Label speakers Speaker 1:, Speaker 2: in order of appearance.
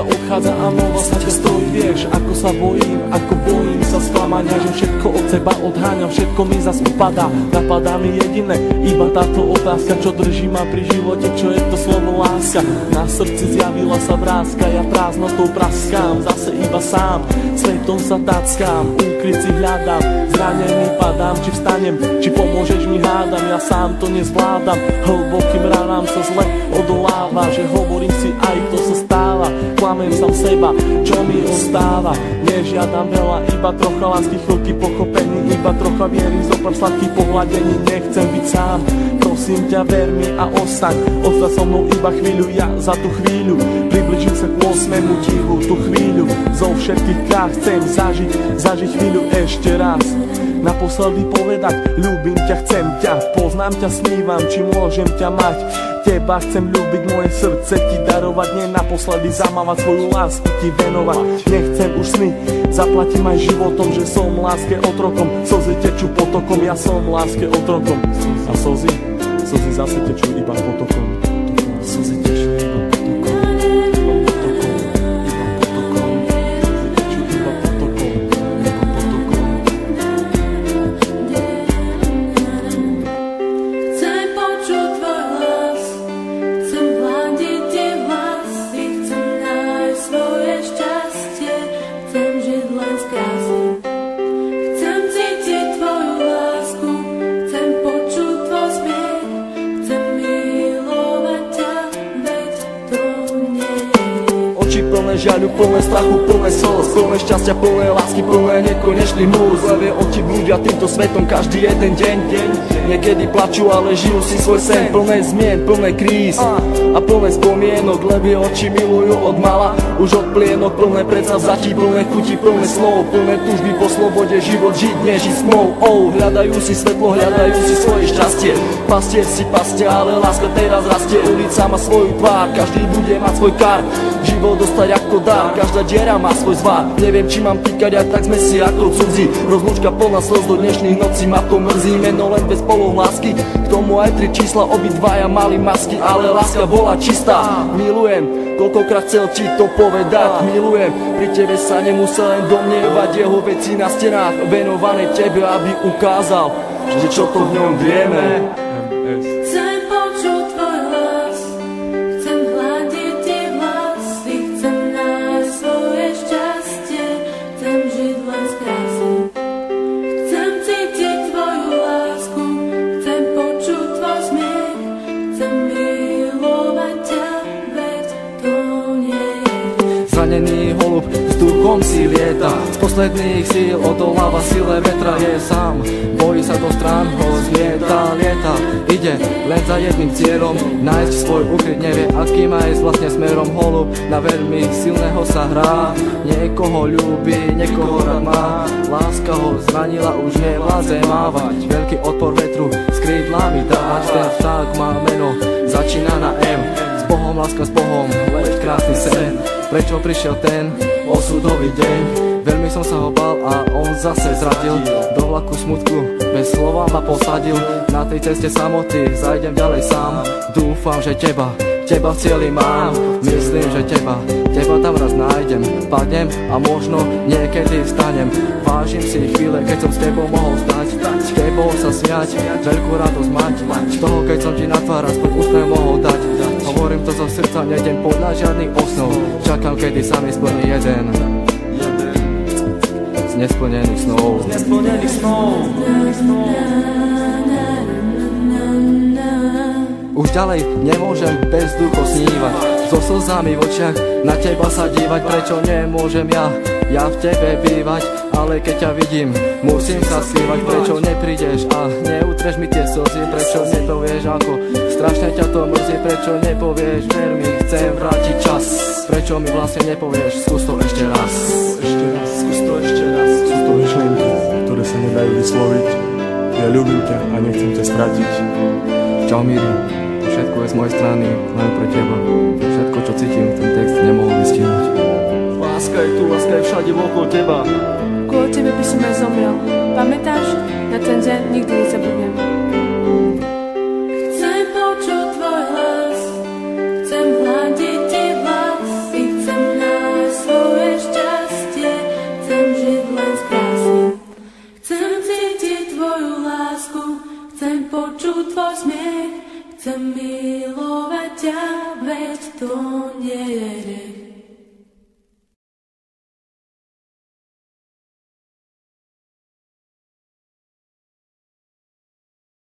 Speaker 1: Odchádza a nová sa ťa stojí, vieš, ako sa bojím sa sklamania, že všetko od seba odháňam, všetko mi zas upadá, napadá mi jediné, iba táto otázka, čo drží ma pri živote, čo je to slovo láska. Na srdci zjavila sa vrázka, ja prázdnotou praskám, zase iba sám, svetom sa tackám, úkryt si hľadám, zranený padám, či vstanem, či pomôžeš mi hádam, ja sám to nezvládam, hlbokým ranám sa zle odoláva, že hovorím si aj to sa stáva, klamem sám seba, čo mi ostáva, nežiadam veľa, iba trocha lásky, chvíľky pochopení, iba trocha viery, zopár sladkých pohľadení, nechcem byť sám, prosím ťa, ver mi a ostaň so mnou iba chvíľu, ja za tú chvíľu približím sa k 8. divu, tú chvíľu zo všetkých krát chcem zažiť chvíľu ešte raz, naposledy povedať, ľúbim ťa, chcem ťa, poznám ťa, snívam, či môžem ťa mať, teba chcem ľúbiť, moje srdce ti darovať, nie naposledy zamávať, svoju lásku ti venovať, nechcem už sny, zaplatím aj životom, že som láske otrokom, slzy tečú potokom, ja som láske otrokom, a slzy zase tečú iba potokom, slzy tečú iba žiaľu, plné strachu, plné slz, plné šťastia, plné lásky, plné nekonečných múz. Levé oči blúdia týmto svetom každý jeden deň. Niekedy plačú, ale žijú si svoj sen, plné zmien, plné kríz a plné spomienok. Levé oči milujú od mala, už od plienok, plné predsavzatí, plné chutí, plné slov, plné túžby po slobode, život žiť, nežiť smou. Hľadajú si svetlo, hľadajú si svoje šťastie, pastier si pastia, ale láska teraz rastie. Ulica má svoju tvár, každý bude mať svoj kár, život dostať ako dar, každá diera má svoj zvar. Neviem, či mám týkať, aj tak sme si ako cudzí. Rozlúčka plná slz do dnešných nocí, ma to mrzí, meno len bez polov lásky. K tomu aj 3 čísla, obidvaja mali masky, ale láska bola čistá. Milujem, koľkokrát chcel ti to povedať, milujem, pri tebe sa nemusel len domnievať, jeho veci na stenách venované tebe, aby ukázal, že čo to v ňom vieme.
Speaker 2: Zranený holub vzduchom si lieta, z posledných síl odoláva sile vetra, je sám, bojí sa do strán, ho zmieta, lieta, ide len za jedným cieľom, nájsť svoj ukryt, nevie aký má ísť vlastne smerom. Holub na veľmi silného sa hrá, niekoho ľúbi, niekoho rád má, láska ho zranila, už nevládze mávať, veľký odpor vetru s krídlami dávať, ten vták má meno, začína na M, s Bohom, láska s Bohom, leď krásny sen. Prečo prišiel ten osudový deň? Veľmi som sa ho bál a on zase zradil, do vlaku smutku bez slova ma posadil, na tej ceste samoty zajdem ďalej sám, dúfam, že teba v cieli mám, myslím, že teba tam raz nájdem, padnem a možno niekedy vstanem, vážim si chvíle, keď som s tebou mohol stať, s tebou sa smiať, veľkú radosť mať, z toho keď som ti na tvár aspoň úsmev mohol dať, hovorím to zo srdca, nejdem podľa žiadnych osnov, čakám, kedy sa mi splní jeden z nesplnených snov. Už ďalej nemôžem bez ducho snívať, so slzami v očiach na teba sa dívať, prečo nemôžem ja v tebe bývať, ale keď ťa vidím, musím sa skrývať, prečo neprídeš a neutreš mi tie slzy, prečo nepovieš, ako strašne ťa to mrzí, prečo nepovieš, ver mi, chcem vrátiť čas, prečo mi vlastne nepovieš, skús to ešte raz, skús to ešte raz,
Speaker 1: sú to myšlienky, ktoré sa nedá dajú vysloviť. Ja ľúbim ťa a nechcem ťa stratiť.
Speaker 2: Čau Míri, všetko je z mojej strany, len pre teba. Všetko, čo cítim, ten text nemohol vystihnúť.
Speaker 1: Láska je tu, láska je všade okolo teba.
Speaker 3: Kvôli tebe by som aj zomrel. Pamätáš? Na ten deň nikdy nezabudnem.
Speaker 4: Chcem počuť tvoj hlas, chcem hľadiť ti vlasy, chcem nájsť svoje šťastie, chcem žiť len z krásy. Chcem cítiť tvoju lásku, chcem počuť tvoj smiech, chcem milovať ťa, veď to nie je hriech.